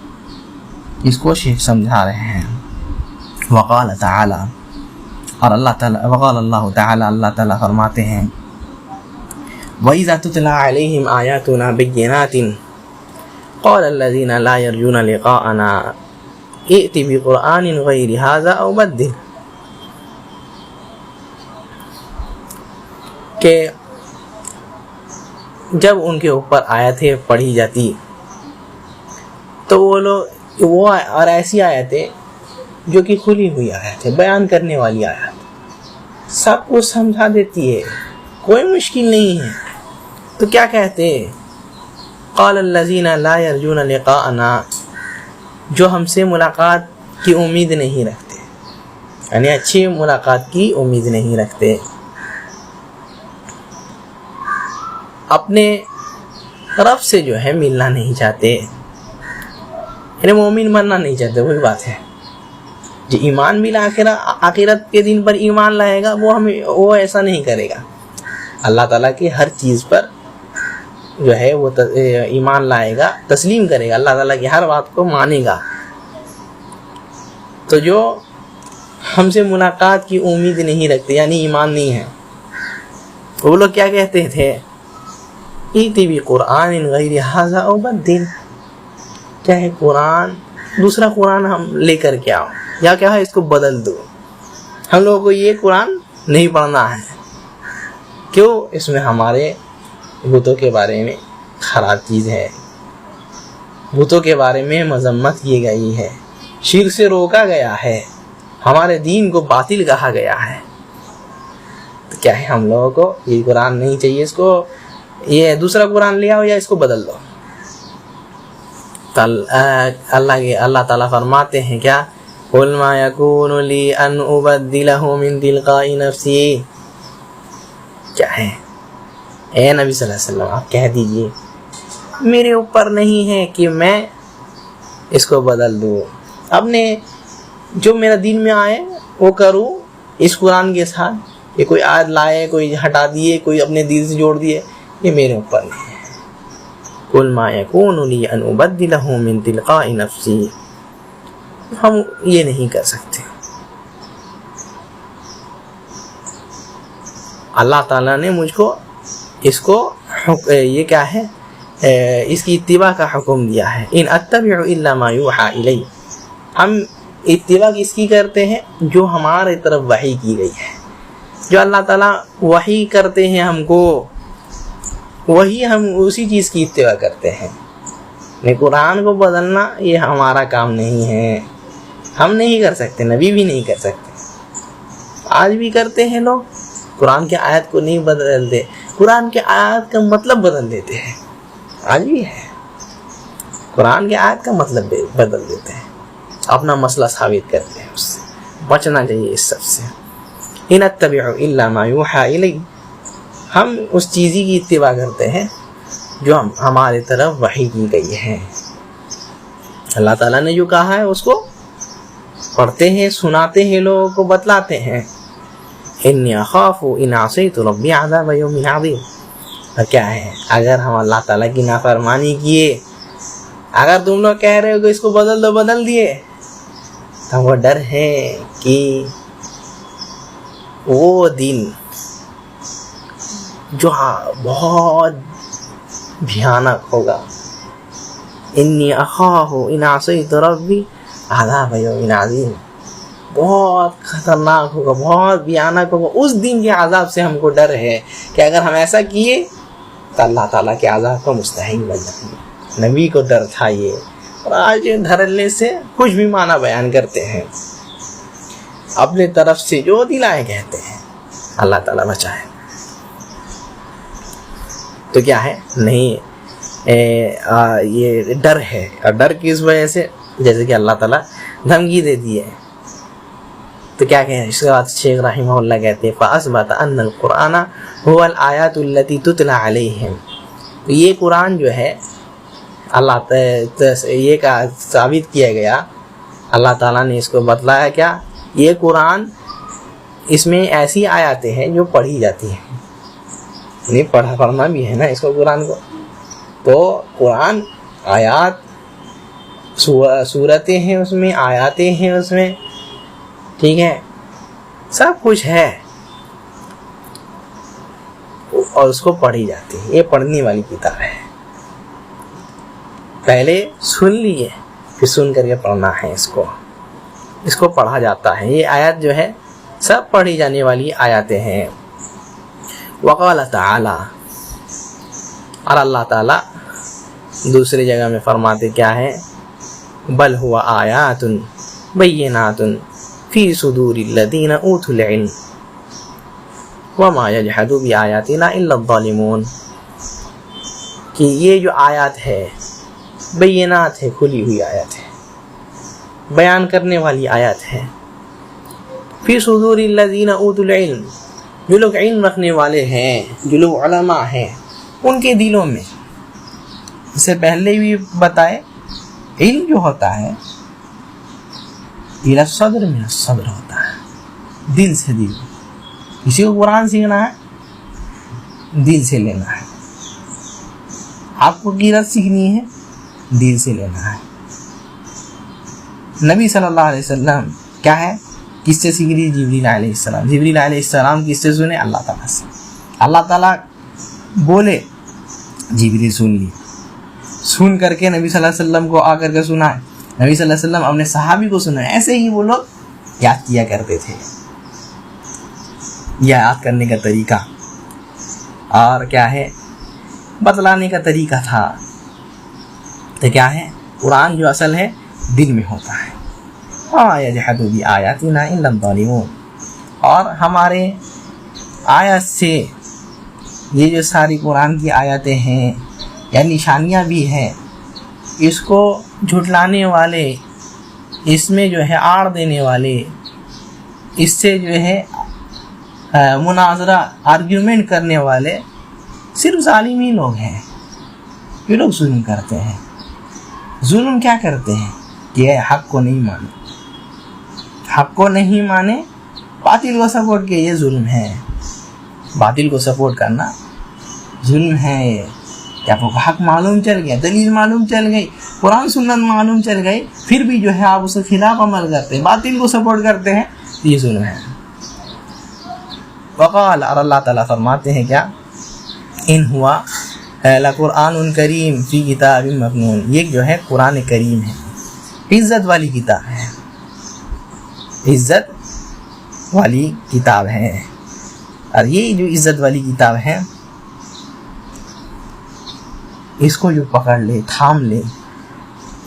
اس کو شیخ سمجھا رہے ہیں۔ وقال تعالی، اور اللہ تعالیٰ، وقال اللہ تعالی، اللہ تعالیٰ فرماتے ہیں وَإِذَا تُتْلَى عَلَيْهِمْ آيَاتُنَا بَيِّنَاتٍ قَالَ الَّذِينَ لَا يَرْجُونَ لِقَاءَنَا ائْتِ بِقُرْآنٍ غَيْرِ هَذَا أَوْ بَدِّلْ، کہ جب ان کے اوپر آیتیں پڑھی جاتی تو وہ لوگ اور ایسی آیتیں جو کہ کھلی ہوئی آیت ہے، بیان کرنے والی آیت، سب کو سمجھا دیتی ہے، کوئی مشکل نہیں ہے، تو کیا کہتے ہیں؟ قال الذین لا یرجون لقاءنا، جو ہم سے ملاقات کی امید نہیں رکھتے، یعنی اچھی ملاقات کی امید نہیں رکھتے، اپنے رب سے جو ہے ملنا نہیں چاہتے، یعنی مومن بننا نہیں چاہتے، وہی بات ہے۔ جو ایمان بھی آخرت کے دن پر ایمان لائے گا وہ ایسا نہیں کرے گا، اللہ تعالیٰ کی ہر چیز پر جو ہے وہ ایمان لائے گا، تسلیم کرے گا، اللہ تعالیٰ کی ہر بات کو مانے گا۔ تو جو ہم سے ملاقات کی امید نہیں رکھتے، یعنی ایمان نہیں ہے، وہ لوگ کیا کہتے تھے؟ ایتی بھی قرآن غیر ھذا او بدل، چاہے قرآن دوسرا قرآن ہم لے کر کے آؤ، یا کیا ہے اس کو بدل دو، ہم لوگوں کو یہ قرآن نہیں پڑھنا ہے۔ کیوں؟ اس میں ہمارے بتوں کے بارے میں خراب چیز ہے، بتوں کے بارے میں مذمت کی گئی ہے، شرک سے روکا گیا ہے، ہمارے دین کو باطل کہا گیا ہے، تو کیا ہے ہم لوگوں کو یہ قرآن نہیں چاہیے، اس کو یہ دوسرا قرآن لے آؤ یا اس کو بدل دو۔ اللہ تعالیٰ فرماتے ہیں کیا؟ قُلْ مَا يَكُونُ لِي أَنْ أُبَدِّلَهُ مِنْ تِلْقَاءِ نَفْسِي، کیا ہے اے نبی صلی اللہ علیہ وسلم آپ کہہ دیجئے میرے اوپر نہیں ہے کہ میں اس کو بدل دوں، اپنے جو میرا دین میں آئے وہ کروں اس قرآن کے ساتھ، یہ کوئی آیت لائے، کوئی ہٹا دیے، کوئی اپنے دل سے جوڑ دیے، یہ میرے اوپر نہیں ہے۔ قُلْ مَا يَكُونُ لِي أَنْ أُبَدِّلَهُ مِنْ تِلْقَاءِ نَفْسِي، ہم یہ نہیں کر سکتے۔ اللہ تعالیٰ نے مجھ کو اس کو یہ کیا ہے اس کی اتباع کا حکم دیا ہے، ان اتبع الا ما یوحى الی، ہم اتباع کس کی کرتے ہیں؟ جو ہمارے طرف وحی کی گئی ہے، جو اللہ تعالیٰ وحی کرتے ہیں ہم کو، وہی ہم اسی چیز کی اتباع کرتے ہیں۔ قرآن کو بدلنا یہ ہمارا کام نہیں ہے، ہم نہیں کر سکتے، نبی بھی نہیں کر سکتے۔ آج بھی کرتے ہیں لوگ، قرآن کی آیت کو نہیں بدلتے، قرآن کی آیت کا مطلب بدل دیتے ہیں، آج بھی ہے، قرآن کی آیت کا مطلب بدل دیتے ہیں، اپنا مسئلہ ثابت کرتے ہیں، اس سے بچنا چاہیے اس سب سے۔ ان اتبع الا ما یوحى الی، ہم اس چیزی کی اتباع کرتے ہیں جو ہمارے طرف وحی کی گئی ہے. اللہ تعالیٰ نے جو کہا ہے اس کو پڑھتے ہیں، سناتے ہیں، لوگوں کو بتلاتے ہیں. انی اخاف ان عصیت ربی عذاب یوم عظیم. اور کیا ہے، اگر ہم اللہ تعالیٰ کی نافرمانی کیے، اگر تم لوگ کہہ رہے ہو کہ اس کو بدل دو، بدل دیے، تو وہ ڈر ہے کہ وہ دن جو بہت بھیانک ہوگا. انی اخاف ان عصیت ربی عذاب یوم عظیم، بہت خطرناک ہوگا، بہت بھیانک ہوگا. اس دن کے عذاب سے ہم کو ڈر ہے کہ اگر ہم ایسا کیے تو اللہ تعالیٰ کے عذاب کا مستحق بن جائیں گے. نبی کو ڈر تھا یہ. اور آج دھڑلے سے کچھ بھی معنی بیان کرتے ہیں، اپنے طرف سے جو دلائے کہتے ہیں. اللہ تعالیٰ بچائے. تو کیا ہے، نہیں یہ ڈر ہے. اور ڈر کس وجہ سے؟ جیسے کہ اللہ تعالیٰ دھمکی دیتی ہے. تو کیا کہیں، اس کے بعد شیخ رحمہ اللہ کہتے ہیں فَأَثْبَتَ أَنَّ الْقُرْآنَ هُوَ الْآيَاتُ الَّتِي تُتْلَى عَلَيْهِمْ. تو یہ قرآن جو ہے اللہ تعالیٰ یہ کا ثابت کیا گیا، اللہ تعالیٰ نے اس کو بتلایا کیا، یہ قرآن اس میں ایسی آیاتیں ہیں جو پڑھی جاتی ہیں. نہیں پڑھنا بھی ہے نا اس کو، قرآن کو. تو قرآن آیات، سورتیں ہیں اس میں، آیاتیں ہیں اس میں، ٹھیک ہے، سب کچھ ہے اور اس کو پڑھی جاتی ہے. یہ پڑھنے والی کتاب ہے. پہلے سن لیے، پھر سن کر کے پڑھنا ہے. اس کو پڑھا جاتا ہے. یہ آیات جو ہے سب پڑھی جانے والی آیاتیں ہیں. وقال تعالی، اور اللہ تعالیٰ دوسری جگہ میں فرماتے کیا ہے، بل هو آیات بینات فی صدور الذین اوتوا العلم وما یجحد بآیاتنا الا الظالمون. کہ یہ جو آیات ہے بینات ہے، کھلی ہوئی آیات ہے، بیان کرنے والی آیات ہے. فی صدور الذین اوتوا العلم، جو لوگ علم رکھنے والے ہیں، جو لوگ علماء ہیں، ان کے دلوں میں. اس سے پہلے بھی بتائے علم جو ہوتا ہے الى الصدر من الصدر ہوتا ہے، دل سے دل. کسی کو قرآن سیکھنا ہے دل سے لینا ہے، آپ کو قرأت سیکھنی ہے دل سے لینا ہے. نبی صلی اللہ علیہ وسلم کیا ہے، کس سے سیکھ لی؟ جبریل علیہ السلام. جبریل علیہ السلام کس سے سنے؟ اللہ تعالیٰ سے. اللہ تعالیٰ بولے، جبریل سن لی، سن کر کے نبی صلی اللہ علیہ وسلم کو آ کر کے سنا ہے. نبی صلی اللہ علیہ وسلم اپنے صحابی کو سنا. ایسے ہی وہ لوگ یاد کیا کرتے تھے. یاد کرنے کا طریقہ اور کیا ہے، بتلانے کا طریقہ تھا. تو کیا ہے، قرآن جو اصل ہے دل میں ہوتا ہے. وَمَا يَجْحَدُ بِآيَاتِنَا إِلَّا الظَّالِمُونَ. اور ہمارے آیات سے، یہ جو ساری قرآن کی آیاتیں ہیں یا نشانیاں بھی ہیں، اس کو جھٹلانے والے، اس میں جو ہے آڑ دینے والے، اس سے جو ہے مناظرہ آرگیومنٹ کرنے والے صرف ظالمی لوگ ہیں. یہ لوگ ظلم کرتے ہیں. ظلم کیا کرتے ہیں کہ حق کو نہیں مانے، حق کو نہیں مانے، باطل کو سپورٹ کیا، یہ ظلم ہے. باطل کو سپورٹ کرنا ظلم ہے. کہ آپ کو حق معلوم چل گیا، دلیل معلوم چل گئی، قرآن سنت معلوم چل گئی، پھر بھی جو ہے آپ اس کے خلاف عمل کرتے ہیں، باطل کو سپورٹ کرتے ہیں، یہ ظلم ہے. وقال، اور اللہ تعالیٰ فرماتے ہیں کیا، ان ہوا لقرآن کریم فی کتاب مکنون. یہ جو ہے قرآن کریم ہے، عزت والی کتاب ہے، عزت والی کتاب ہے. اور یہ جو عزت والی کتاب ہے، اس کو جو پکڑ لے، تھام لے،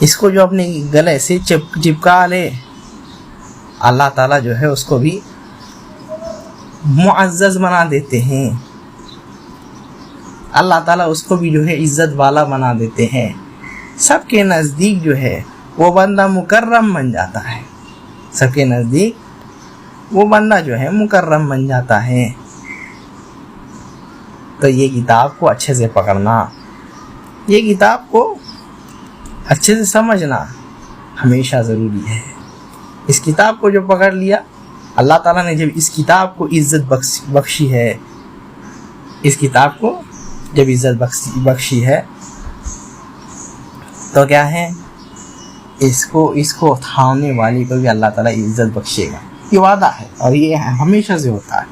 اس کو جو اپنے گلے سے چپکا لے، اللہ تعالیٰ جو ہے اس کو بھی معزز بنا دیتے ہیں. اللہ تعالیٰ اس کو بھی جو ہے عزت والا بنا دیتے ہیں. سب کے نزدیک جو ہے وہ بندہ مکرم بن جاتا ہے. سب کے نزدیک وہ بندہ جو ہے مکرم بن جاتا ہے. تو یہ کتاب کو اچھے سے پکڑنا، یہ کتاب کو اچھے سے سمجھنا ہمیشہ ضروری ہے۔ اس کتاب کو جو پکڑ لیا، اللہ تعالیٰ نے جب اس کتاب کو عزت بخشی ہے، اس کتاب کو جب عزت بخشی ہے تو کیا ہے، اس کو تھامنے والی کو بھی اللہ تعالیٰ عزت بخشے گا، یہ وعدہ ہے اور یہ ہمیشہ سے ہوتا ہے۔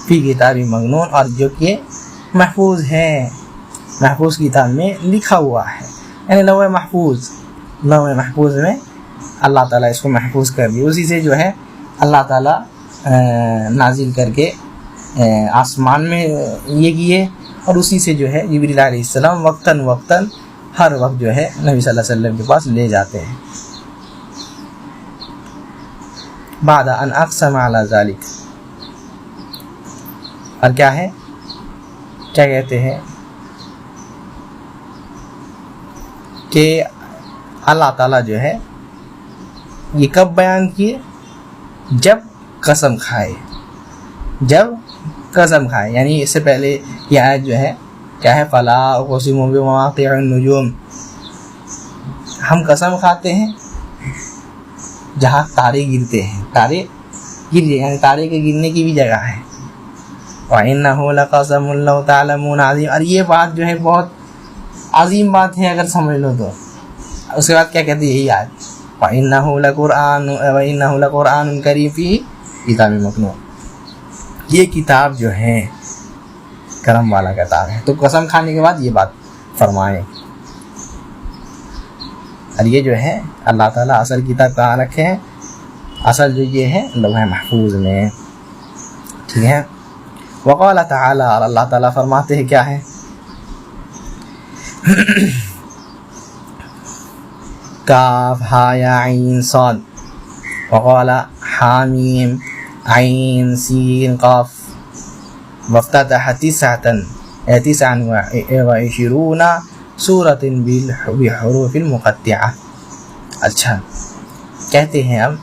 فی کتاب مکنون، اور جو کہ محفوظ ہے، محفوظ کتاب میں لکھا ہوا ہے، یعنی لوح محفوظ میں اللہ تعالیٰ اس کو محفوظ کر دی، اسی سے جو ہے اللہ تعالیٰ نازل کر کے آسمان میں یہ کیے، اور اسی سے جو ہے جبریل علیہ السلام وقتاً ہر وقت جو ہے نبی صلی اللہ علیہ وسلم کے پاس لے جاتے ہیں۔ بعد ان اقسم علی ذلک، اور کیا ہے، کیا کہتے ہیں کہ اللہ تعالیٰ جو ہے یہ کب بیان کیے، جب قسم کھائے، یعنی اس سے پہلے یہ آیت جو ہے کیا ہے، فلا اقسم بمواقع النجوم، ہم قسم کھاتے ہیں جہاں تارے گرتے ہیں، تارے یعنی تارے کے گرنے کی بھی جگہ ہے۔ وَإِنَّهُ لَقَسَمٌ لَوْ تَعْلَمُونَ عَظِيمٌ، اور یہ بات جو ہے بہت عظیم بات ہے اگر سمجھ لو تو۔ اس کے بعد کیا کہتے ہیں یہی آیت، وَإِنَّهُ لَقُرْآنٌ كَرِيمٌ فِي کتاب مکنون، یہ کتاب جو ہے کرم والا کتاب ہے۔ تو قسم کھانے کے بعد یہ بات فرمائے، اور یہ جو ہے اللہ تعالیٰ اصل کتاب کہاں رکھے ہیں، اصل جو یہ ہے لوح محفوظ میں، ٹھیک ہے۔ وقال تعالی، اور اللہ تعالیٰ فرماتے ہیں کیا ہے، کاف ہا یا عین صاد، وقال حامیم عین سین قاف، وافتتح 29 سورۃ بحروف المقطعہ۔ اچھا، کہتے ہیں اب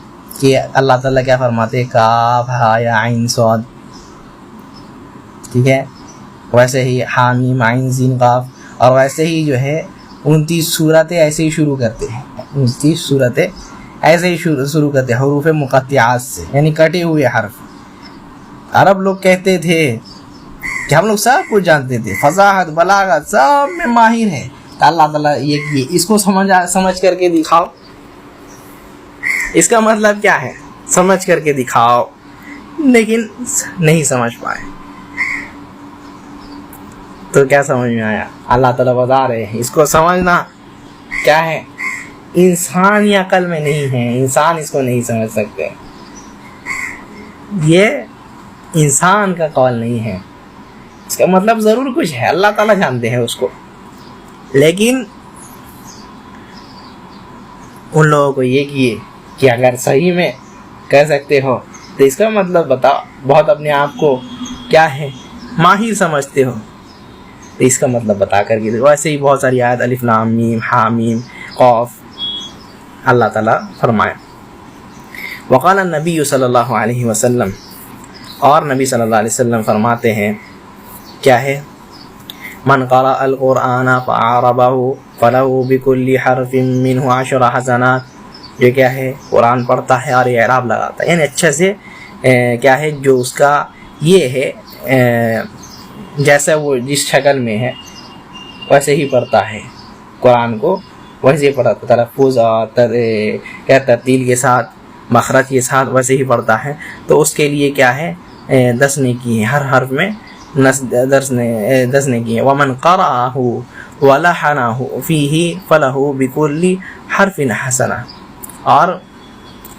کہ اللہ تعالیٰ کیا فرماتے ہیں، کاف ہا یا عین صاد، ٹھیک ہے، ویسے ہی حامیم عین سین قاف، اور ویسے ہی جو ہے 29 صورتیں ایسے ہی شروع کرتے ہیں، 29 صورتیں ایسے ہی شروع کرتے ہیں حروف مقطعات سے، یعنی کٹے ہوئے حرف۔ عرب لوگ کہتے تھے کہ ہم لوگ سب کچھ جانتے تھے، فصاحت بلاغت سب میں ماہر ہے، تو اللہ تعالیٰ یہ اس کو سمجھ کر کے دکھاؤ، اس کا مطلب کیا ہے، سمجھ کر کے دکھاؤ، لیکن نہیں سمجھ پائے۔ تو کیا سمجھ میں آیا، اللہ تعالیٰ بتا رہے ہیں اس کو سمجھنا کیا ہے، انسانی عقل میں نہیں ہے، انسان اس کو نہیں سمجھ سکتے، یہ انسان کا قول نہیں ہے، اس کا مطلب ضرور کچھ ہے، اللہ تعالیٰ جانتے ہیں اس کو، لیکن ان لوگوں کو یہ کیے کہ اگر صحیح میں کہہ سکتے ہو تو اس کا مطلب بتاؤ، بہت اپنے آپ کو کیا ہے ماہر سمجھتے ہو تو اس کا مطلب بتا کر کے، ویسے ہی بہت ساری آیت الف لام میم حامیم قاف اللہ تعالیٰ فرمائے۔ وقال النبی صلی اللہ علیہ وسلم، اور نبی صلی اللہ علیہ وسلم فرماتے ہیں کیا ہے، من قرأ القرآن فأعربہ فلہ بکل حرف منہ 10 حسنات، جو کیا ہے قرآن پڑھتا ہے اور اعراب لگاتا ہے، یعنی اچھے سے کیا ہے جو اس کا یہ ہے جیسا وہ جس شکل میں ہے ویسے ہی پڑھتا ہے قرآن کو، ویسے ہی پڑھتا، تلفظ اور ترتیل کے ساتھ، مخرج کے ساتھ ویسے ہی پڑھتا ہے، تو اس کے لیے کیا ہے 10 نیکی ہیں، ہر حرف میں 10 نیکی ہیں۔ ومن قرأہ ولحنہ فیہ فلہ بکل حرف حسنہ، اور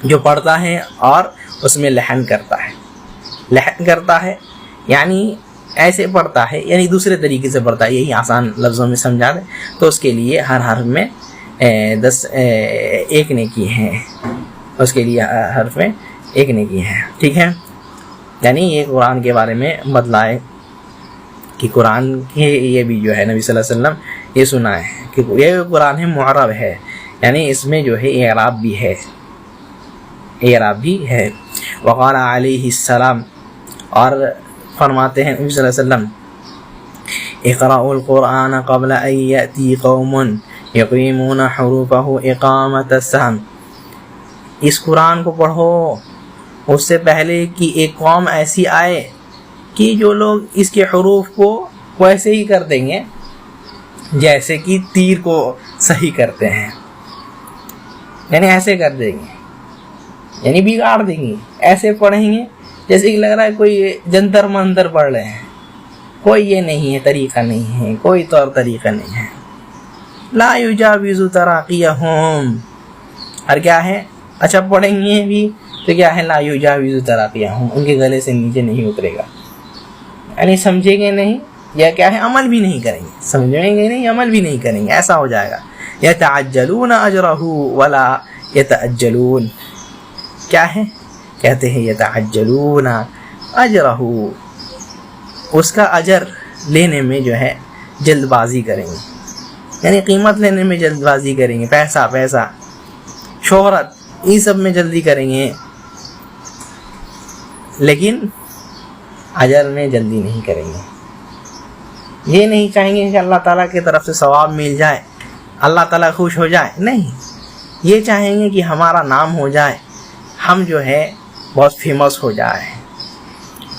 جو پڑھتا ہے اور اس میں لحن کرتا ہے یعنی ایسے پڑھتا ہے، یعنی دوسرے طریقے سے پڑھتا ہے، یہی آسان لفظوں میں سمجھا دیں تو اس کے لیے ہر حرف میں 1 نیکی ہے، اس کے لیے حرف میں 1 نیکی ہے، ٹھیک ہے۔ یعنی یہ قرآن کے بارے میں بتلائے کہ قرآن کے یہ بھی جو ہے نبی صلی اللہ علیہ وسلم یہ سنا ہے کہ یہ قرآن ہے معرب ہے، یعنی اس میں جو ہے اعراب بھی ہے۔ وقال علیہ السلام، اور فرماتے ہیں نبی صلی اللہ علیہ وسلم اقرأوا القرآن قبل ان یأتی قوم یقیمون حروفہ اقامت السهم، اس قرآن کو پڑھو اس سے پہلے کہ ایک قوم ایسی آئے کہ جو لوگ اس کے حروف کو ویسے ہی کر دیں گے جیسے کہ تیر کو صحیح کرتے ہیں، یعنی ایسے کر دیں گے، یعنی بگاڑ دیں گے، ایسے پڑھیں گے جیسے کہ لگ رہا ہے کوئی جنتر منتر پڑھ رہے ہیں، کوئی یہ نہیں ہے، طریقہ نہیں ہے، کوئی طور طریقہ نہیں ہے. لا یجاوز تراقیہم، اور کیا ہے اچھا پڑھیں گے بھی تو کیا ہے لا یجاوز تراقیہم، ان کے گلے سے نیچے نہیں اترے گا، یعنی سمجھیں گے نہیں یا کیا ہے عمل بھی نہیں کریں گے، سمجھیں گے نہیں عمل بھی نہیں کریں گے، ایسا ہو جائے گا. یتعجلون اجرہ ولا یتعجلون، کیا ہے کہتے ہیں یتعجلون اجرہ، اس کا اجر لینے میں جو ہے جلد بازی کریں گے، یعنی قیمت لینے میں جلد بازی کریں گے، پیسہ شہرت یہ سب میں جلدی کریں گے، لیکن اجر میں جلدی نہیں کریں گے. یہ نہیں چاہیں گے کہ اللہ تعالیٰ کی طرف سے ثواب مل جائے، اللہ تعالیٰ خوش ہو جائے، نہیں، یہ چاہیں گے کہ ہمارا نام ہو جائے، ہم جو ہے بہت فیمس ہو جائے.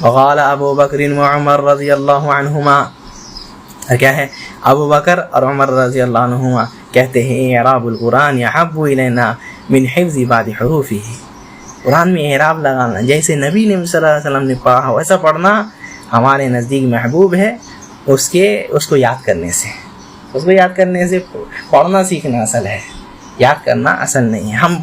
وقال ابو بکر و عمر رضی اللہ عنہما، کیا ہے ابو بکر اور عمر رضی اللہ عنہما کہتے ہیں اعراب القرآن احب الینا من حفظ بعض حروفہ، قرآن میں اعراب لگانا جیسے نبی نے صلی اللہ علیہ وسلم نے پڑھا ہو ایسا پڑھنا ہمارے نزدیک محبوب ہے اس کو یاد کرنے سے. اس کو یاد کرنے سے پڑھنا سیکھنا اصل ہے، یاد کرنا اصل نہیں ہے. ہم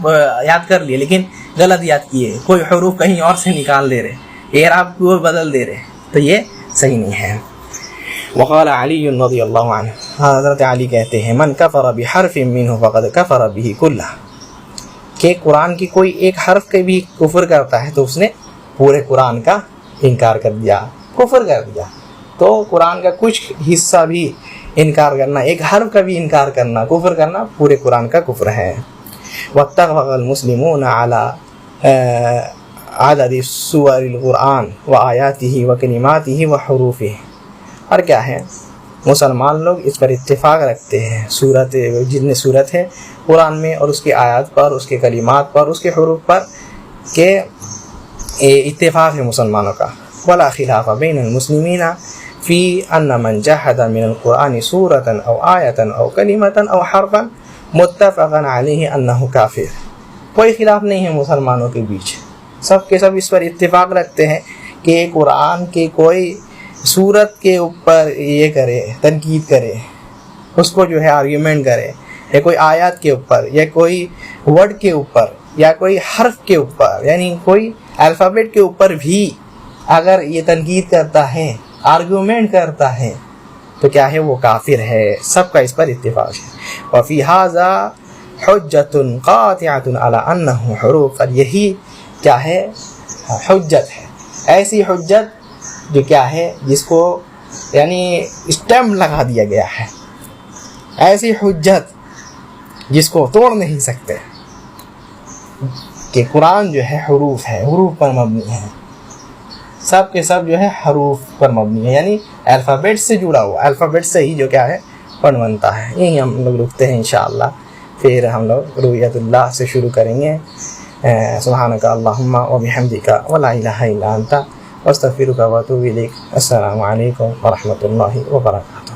یاد کر لیے لیکن غلط یاد کیے، کوئی حروف کہیں اور سے نکال دے رہے، اعراب کو بدل دے رہے، تو یہ صحیح نہیں ہے. وقال علی رضی اللہ عنہ، حضرت علی کہتے ہیں من کفر بحرف منہ فقد کفر به کلہ، کہ قرآن کی کوئی ایک حرف کے بھی کفر کرتا ہے تو اس نے پورے قرآن کا انکار کر دیا، کفر کر دیا. تو قرآن کا کچھ حصہ بھی انکار کرنا، ایک حرف کا بھی انکار کرنا، کفر کرنا پورے قرآن کا کفر ہے. واتفق المسلمون على عدد سور القرآن وآیاتہ وکلماتہ وحروفہ، اور کیا ہے مسلمان لوگ اس پر اتفاق رکھتے ہیں سورت جتنے سورت ہے قرآن میں اور اس کی آیات پر، اس کے کلمات پر، اس کے حروف پر، کہ اتفاق ہے مسلمانوں کا. ولا خلاف بین المسلمین فی ان من جحد من القرآن سورة او آیة او کلمة او حرفا متفقا علیہ انہ کافر، کوئی خلاف نہیں ہے مسلمانوں کے بیچ، سب کے سب اس پر اتفاق رکھتے ہیں کہ قرآن کے کوئی سورت کے اوپر یہ کرے، تنقید کرے، اس کو جو ہے آرگیومنٹ کرے، یا کوئی آیات کے اوپر یا کوئی ورڈ کے اوپر یا کوئی حرف کے اوپر، یعنی کوئی الفابیٹ کے اوپر بھی اگر یہ تنقید کرتا ہے، آرگیومنٹ کرتا ہے تو کیا ہے وہ کافر ہے. سب کا اس پر اتفاق ہے. وفی ھذا حجۃ قاطعۃ علی انہ حروف، اور یہی کیا ہے حجت ہے، ایسی حجت جو کیا ہے جس کو یعنی اسٹیمپ لگا دیا گیا ہے، ایسی حجت جس کو توڑ نہیں سکتے، کہ قرآن جو ہے حروف ہے، حروف پر مبنی ہے، سب کے سب جو ہے حروف پر مبنی ہے، یعنی الفابیٹ سے جڑا ہوا، الفابیٹ سے ہی جو کیا ہے پڑھ بنتا ہے. یہی ہم لوگ رکتے ہیں انشاءاللہ، پھر ہم لوگ رؤیت اللہ سے شروع کریں گے. سبحانک اللہم و بحمدک ولا الہ الا انت استغفرک و اتوب الیک. السلام علیکم ورحمۃ اللہ وبرکاتہ.